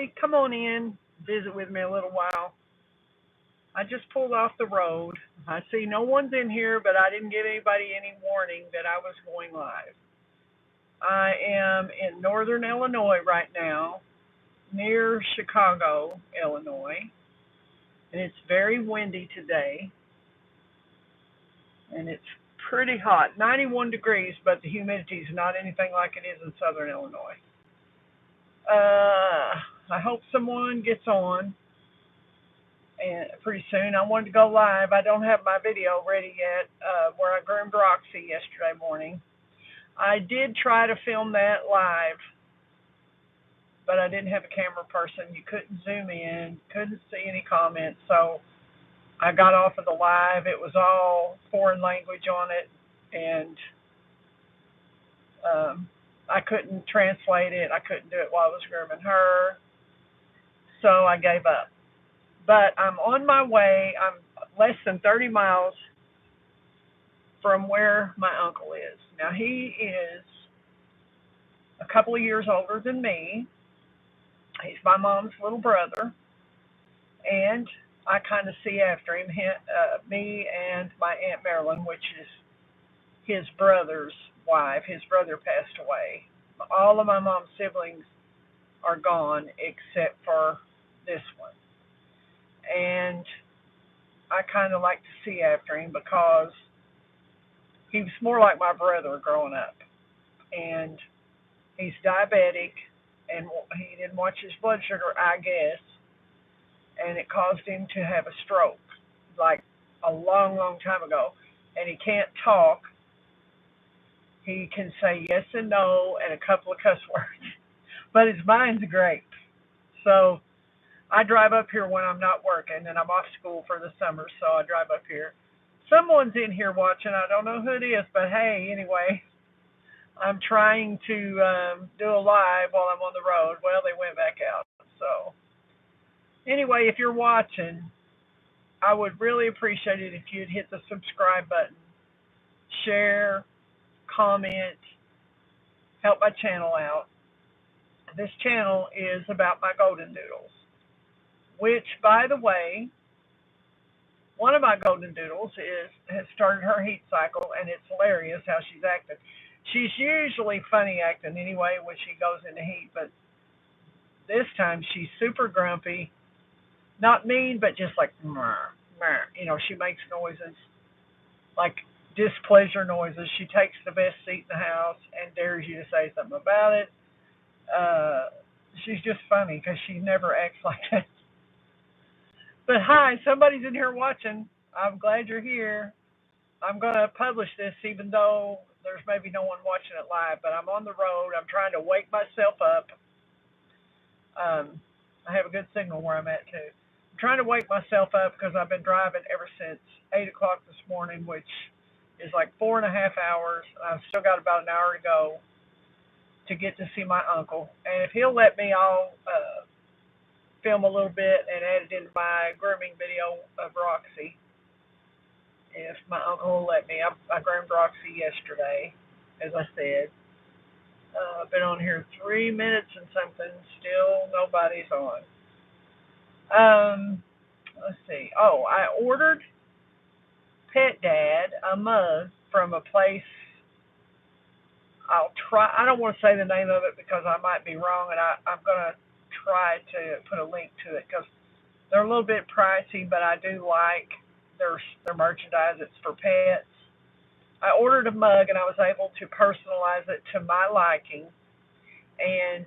everybody. Come on in, visit with me a little while. I just pulled off the road. I see no one's in here, but I didn't give anybody any warning that I was going live. I am in northern Illinois right now, near Chicago, Illinois, and it's very windy today, and it's pretty hot, 91 degrees, but the humidity is not anything like it is in southern Illinois. I hope someone gets on and pretty soon. I wanted to go live. I don't have my video ready yet, where I groomed Roxy yesterday morning. I did try to film that live, but I didn't have a camera person. You couldn't zoom in, couldn't see any comments, so I got off of the live. It was all foreign language on it, and I couldn't translate it. I couldn't do it while I was grooming her, so I gave up. But I'm on my way. I'm less than 30 miles from where my uncle is. Now, he is a couple of years older than me. He's my mom's little brother, and I kind of see after him, me and my Aunt Marilyn, which is his brother's wife. His brother passed away. All of my mom's siblings are gone except for this one. And I kind of like to see after him because he was more like my brother growing up. And he's diabetic, and he didn't watch his blood sugar, I guess, and it caused him to have a stroke, like a long, long time ago. And he can't talk. He can say yes and no and a couple of cuss words, but his mind's great. So I drive up here when I'm not working, and I'm off school for the summer, so I drive up here. Someone's in here watching. I don't know who it is, but hey, anyway, I'm trying to do a live while I'm on the road. Well, they went back out. So anyway, if you're watching, I would really appreciate it if you'd hit the subscribe button, share, comment, help my channel out. This channel is about my Goldendoodles, which, by the way, one of my Goldendoodles has started her heat cycle, and it's hilarious how she's acting. She's usually funny acting anyway when she goes into heat, but this time she's super grumpy. Not mean, but just like, meh, meh. You know, she makes noises, like displeasure noises. She takes the best seat in the house and dares you to say something about it. She's just funny because she never acts like that. But hi, somebody's in here watching. I'm glad you're here. I'm going to publish this even though there's maybe no one watching it live, but I'm on the road. I'm trying to wake myself up. I have a good signal where I'm at, too. I'm trying to wake myself up because I've been driving ever since 8 o'clock this morning, which is like 4.5 hours. I've still got about an hour to go to get to see my uncle. And if he'll let me, I'll film a little bit and add it into my grooming video of Roxy. If my uncle will let me. I groomed Roxy yesterday, as I said. I've been on here 3 minutes and something. Still nobody's on. Let's see. Oh, I ordered Pet Dad a mug from a place. I don't want to say the name of it because I might be wrong, and I'm going to try to put a link to it because they're a little bit pricey, but I do like their merchandise. It's for pets. I ordered a mug, and I was able to personalize it to my liking, and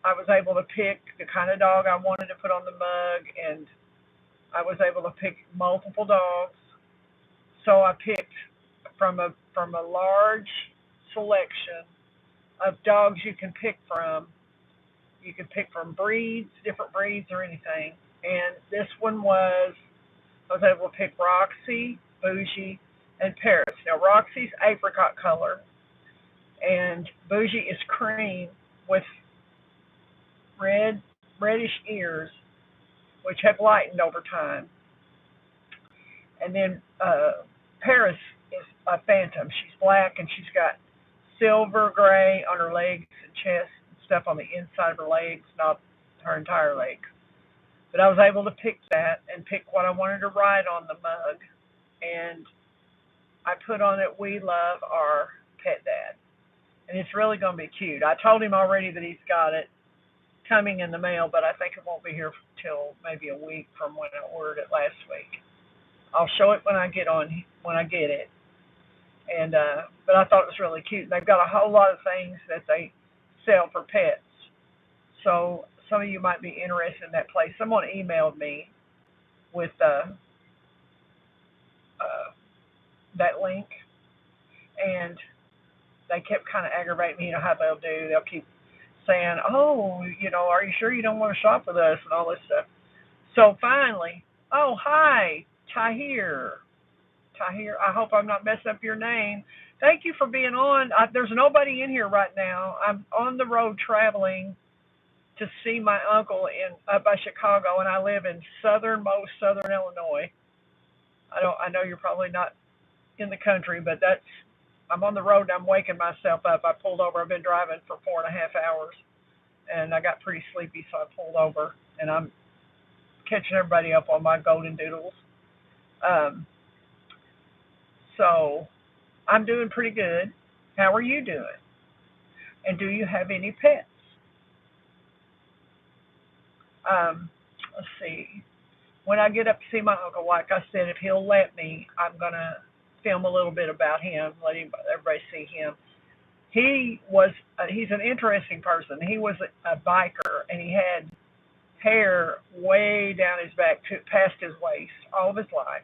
I was able to pick the kind of dog I wanted to put on the mug, and I was able to pick multiple dogs. So I picked from a large selection of dogs you can pick from. You can pick from breeds, different breeds or anything. And this one I was able to pick Roxy, Bougie, and Paris. Now, Roxy's apricot color, and Bougie is cream with reddish ears, which have lightened over time. And then Paris is a phantom. She's black, and she's got silver gray on her legs and chest and stuff on the inside of her legs, not her entire leg. But I was able to pick that and pick what I wanted to write on the mug, and I put on it, "We love our pet dad." And it's really going to be cute. I told him already that he's got it coming in the mail, but I think it won't be here till maybe a week from when I ordered it last week. I'll show it when I get it. And but I thought it was really cute. They've got a whole lot of things that they sell for pets. So some of you might be interested in that place. Someone emailed me with that link, and they kept kind of aggravating me. You know how they'll do. They'll keep saying, "Oh, are you sure you don't want to shop with us?" and all this stuff. So finally, oh, hi, Tahir. Tahir, I hope I'm not messing up your name. Thank you for being on. There's nobody in here right now. I'm on the road traveling to see my uncle up by Chicago, and I live in southernmost Southern Illinois. I know you're probably not in the country, but I'm on the road and I'm waking myself up. I pulled over. I've been driving for 4.5 hours, and I got pretty sleepy, so I pulled over, and I'm catching everybody up on my Goldendoodles. Um, so I'm doing pretty good. How are you doing? And do you have any pets? Let's see. When I get up to see my uncle, like I said, if he'll let me, I'm gonna film a little bit about him, let everybody see him. He's an interesting person. He was a biker, and he had hair way down his back past his waist all of his life.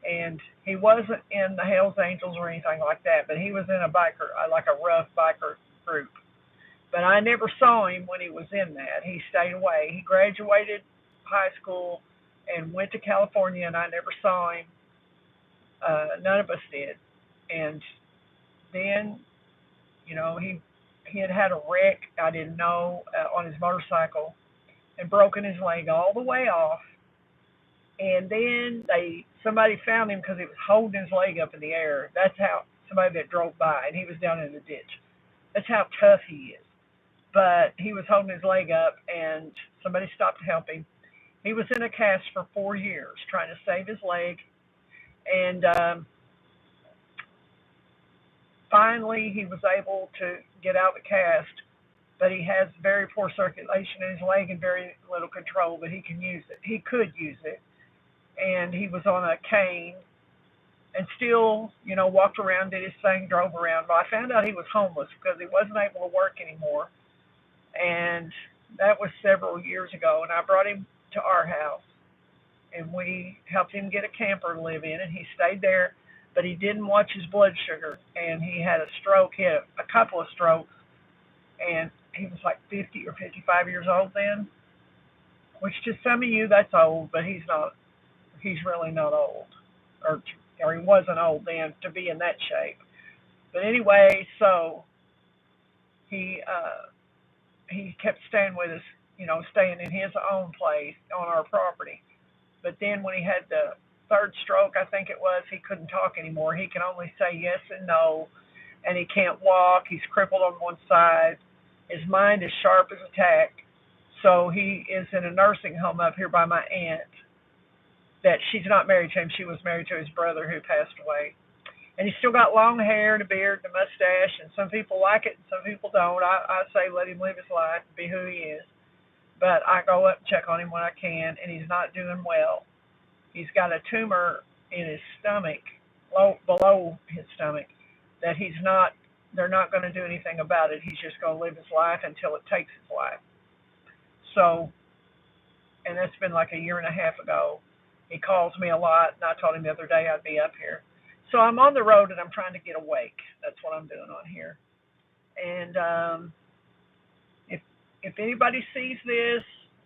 And he wasn't in the Hells Angels or anything like that, but he was in a biker, like a rough biker group. But I never saw him when he was in that. He stayed away. He graduated high school and went to California, and I never saw him. None of us did. And then, he had a wreck, I didn't know, on his motorcycle, and broken his leg all the way off. And then somebody found him because he was holding his leg up in the air. That's how somebody that drove by, and he was down in the ditch. That's how tough he is. But he was holding his leg up, and somebody stopped to help him. He was in a cast for 4 years trying to save his leg, and finally he was able to get out of the cast. But he has very poor circulation in his leg and very little control, but he can use it. He could use it. And he was on a cane and still, walked around, did his thing, drove around. But I found out he was homeless because he wasn't able to work anymore. And that was several years ago. And I brought him to our house, and we helped him get a camper to live in, and he stayed there. But he didn't watch his blood sugar, and he had a stroke. He had a couple of strokes, and he was like 50 or 55 years old then, which to some of you that's old, but he's not. He's really not old, or he wasn't old then to be in that shape. But anyway, so he kept staying with us, staying in his own place on our property. But then when he had the third stroke, I think it was, he couldn't talk anymore. He can only say yes and no, and he can't walk. He's crippled on one side. His mind is sharp as a tack. So he is in a nursing home up here by my aunt. That she's not married to him. She was married to his brother who passed away. And he's still got long hair and a beard and a mustache, and some people like it and some people don't. I say let him live his life, be who he is. But I go up and check on him when I can, and he's not doing well. He's got a tumor in his stomach, below his stomach, that they're not going to do anything about it. He's just going to live his life until it takes his life. So, and that's been like a year and a half ago. He calls me a lot, and I told him the other day I'd be up here. So I'm on the road, and I'm trying to get awake. That's what I'm doing on here. And if anybody sees this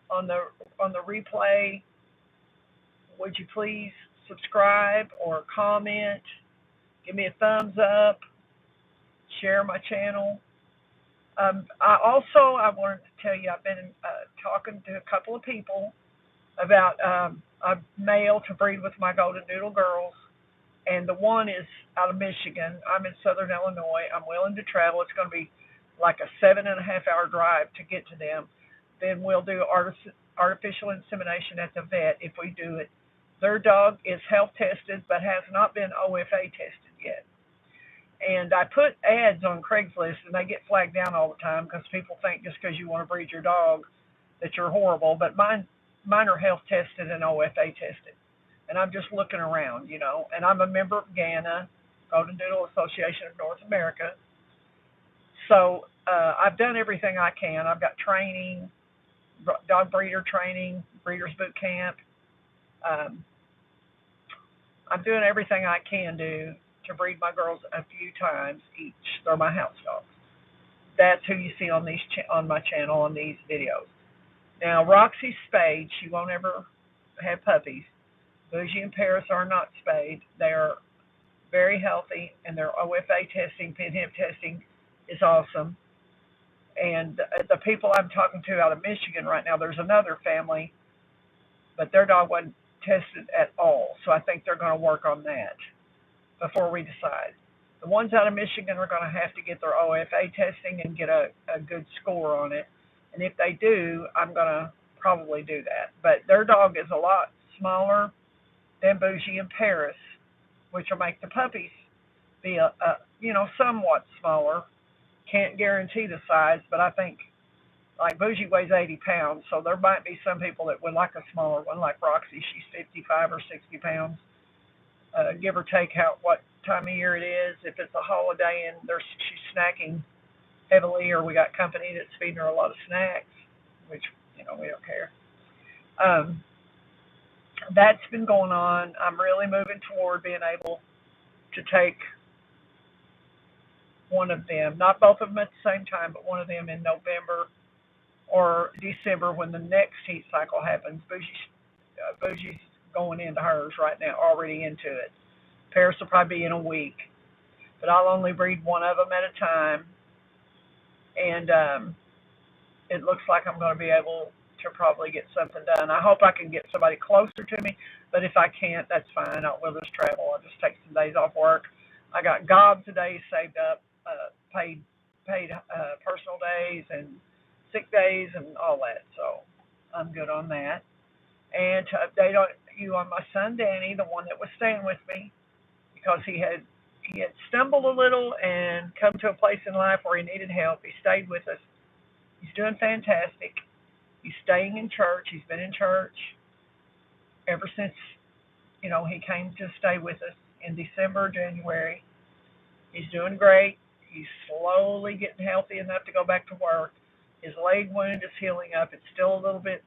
on the replay, would you please subscribe or comment, give me a thumbs up, share my channel. I wanted to tell you I've been talking to a couple of people about a male to breed with my Goldendoodle girls, and the one is out of Michigan. I'm in Southern Illinois. I'm willing to travel. It's going to be like a 7.5 hour drive to get to them. then we'll do artificial insemination at the vet if we do it. Their dog is health tested but has not been OFA tested yet. And I put ads on Craigslist, and they get flagged down all the time because people think just because you want to breed your dog that you're horrible. But mine are health tested and OFA tested. And I'm just looking around, you know. And I'm a member of GANA, Goldendoodle Association of North America. So I've done everything I can. I've got training, dog breeder training, breeders boot camp. I'm doing everything I can do to breed my girls a few times each. They're my house dogs. That's who you see on on my channel on these videos. Now, Roxy's spayed. She won't ever have puppies. Bougie and Paris are not spayed. They're very healthy, and their OFA testing, pinhip testing is awesome. And the people I'm talking to out of Michigan right now, there's another family, but their dog wasn't tested at all. So I think they're going to work on that before we decide. The ones out of Michigan are going to have to get their OFA testing and get a good score on it. And if they do, I'm going to probably do that. But their dog is a lot smaller than Bougie and Paris, which will make the puppies be somewhat smaller. Can't guarantee the size, but I think like Bougie weighs 80 pounds, so there might be some people that would like a smaller one, like Roxy. She's 55 or 60 pounds, give or take what time of year it is. If it's a holiday and she's snacking heavily, or we got company that's feeding her a lot of snacks, which, we don't care. That's been going on. I'm really moving toward being able to take one of them, not both of them at the same time, but one of them in November or December when the next heat cycle happens. Bougie's going into hers right now, already into it. Paris will probably be in a week, but I'll only breed one of them at a time, and it looks like I'm going to be able to probably get something done. I hope I can get somebody closer to me, but if I can't, that's fine. We'll just travel. I'll just take some days off work. I got gobs of days saved up, paid personal days and sick days and all that, so I'm good on that. And to update you on my son Danny, the one that was staying with me, because he had stumbled a little and come to a place in life where he needed help. He stayed with us. He's doing fantastic. He's staying in church. He's been in church ever since he came to stay with us in December, January. He's doing great. He's slowly getting healthy enough to go back to work. His leg wound is healing up. It's still a little bit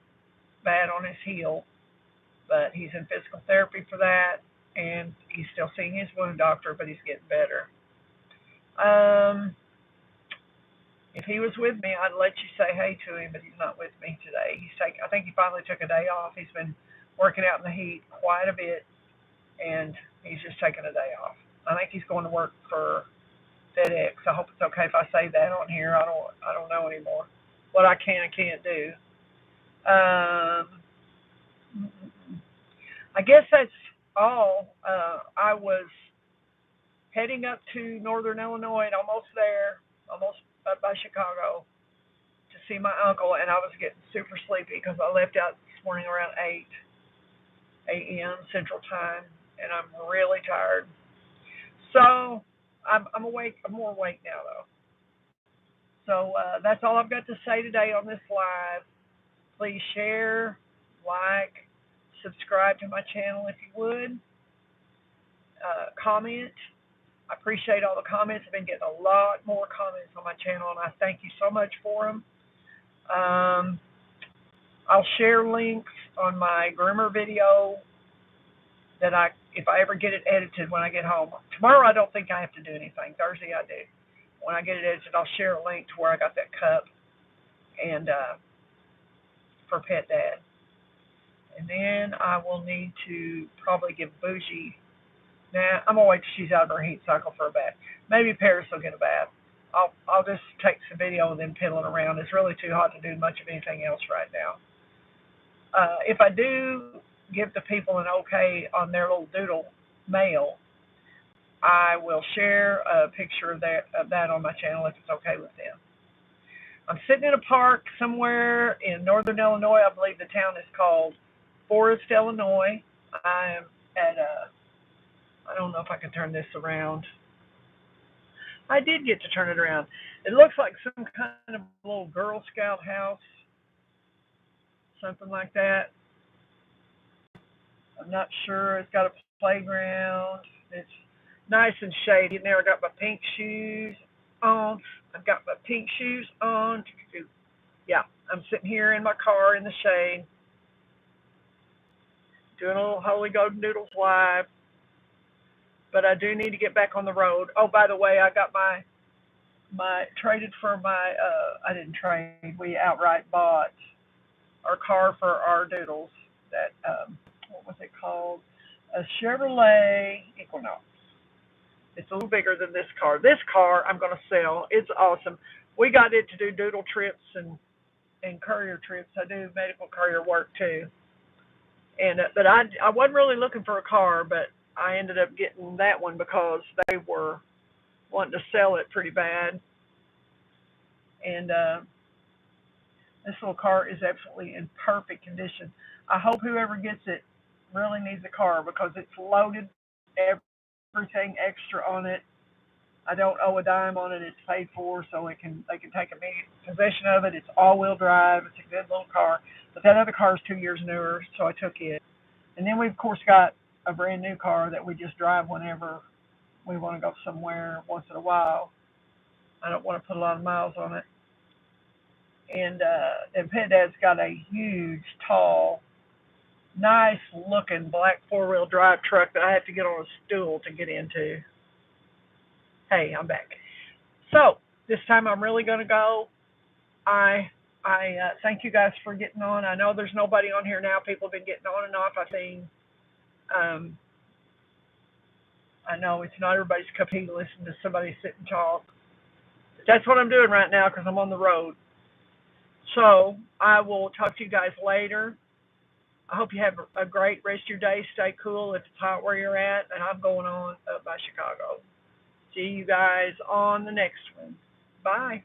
bad on his heel, but he's in physical therapy for that, and he's still seeing his wound doctor, but he's getting better. If he was with me, I'd let you say hey to him, but he's not with me today. I think he finally took a day off. He's been working out in the heat quite a bit, and he's just taking a day off. I think he's going to work for FedEx. I hope it's okay if I say that on here. I don't know anymore. What I can and can't do. I guess that's all. I was heading up to Northern Illinois, and almost there, almost up by Chicago, to see my uncle, and I was getting super sleepy because I left out this morning around 8 a.m. Central Time, and I'm really tired. So I'm awake. I'm more awake now, though. So that's all I've got to say today on this live. Please share, like, subscribe to my channel if you would. Comment. I appreciate all the comments. I've been getting a lot more comments on my channel, and I thank you so much for them. I'll share links on my groomer video that if I ever get it edited when I get home. Tomorrow I don't think I have to do anything. Thursday I do. When I get it edited, I'll share a link to where I got that cup and for Pet Dad. And then I will need to probably give Bougie. Nah, I'm gonna wait till she's out of her heat cycle for a bath. Maybe Paris will get a bath. I'll just take some video of them piddling around. It's really too hot to do much of anything else right now. If I do give the people an okay on their little doodle mail, I will share a picture of that on my channel if it's okay with them. I'm sitting in a park somewhere in northern Illinois. I believe the town is called Forest, Illinois. I am at a, I don't know if I can turn this around. I did get to turn it around. It looks like some kind of little Girl Scout house, something like that. I'm not sure. It's got a playground. It's nice and shady in there. I got my pink shoes on. I've got my pink shoes on. Yeah, I'm sitting here in my car in the shade, doing a little Holy Goldendoodles live. But I do need to get back on the road. Oh, by the way, I got my traded for my. I didn't trade. We outright bought our car for our doodles. That what was it called? A Chevrolet Equinox. It's a little bigger than this car. This car I'm going to sell. It's awesome. We got it to do doodle trips and courier trips. I do medical courier work too. And but I wasn't really looking for a car, but I ended up getting that one because they were wanting to sell it pretty bad. And this little car is absolutely in perfect condition. I hope whoever gets it really needs a car because it's loaded, everything extra on it. I don't owe a dime on it. It's paid for, so they can take immediate possession of it. It's all-wheel drive. It's a good little car. But that other car is 2 years newer, so I took it. And then we of course got a brand new car that we just drive whenever we want to go somewhere once in a while. I don't want to put a lot of miles on it. And Pet Dad's got a huge, tall, nice looking black 4-wheel drive truck that I have to get on a stool to get into. Hey, I'm back. So this time I'm really going to go. I thank you guys for getting on. I know there's nobody on here now. People have been getting on and off. I think I know it's not everybody's cup of tea to listen to somebody sit and talk. That's what I'm doing right now because I'm on the road. So I will talk to you guys later. I hope you have a great rest of your day. Stay cool if it's hot where you're at. And I'm going on up by Chicago. See you guys on the next one. Bye.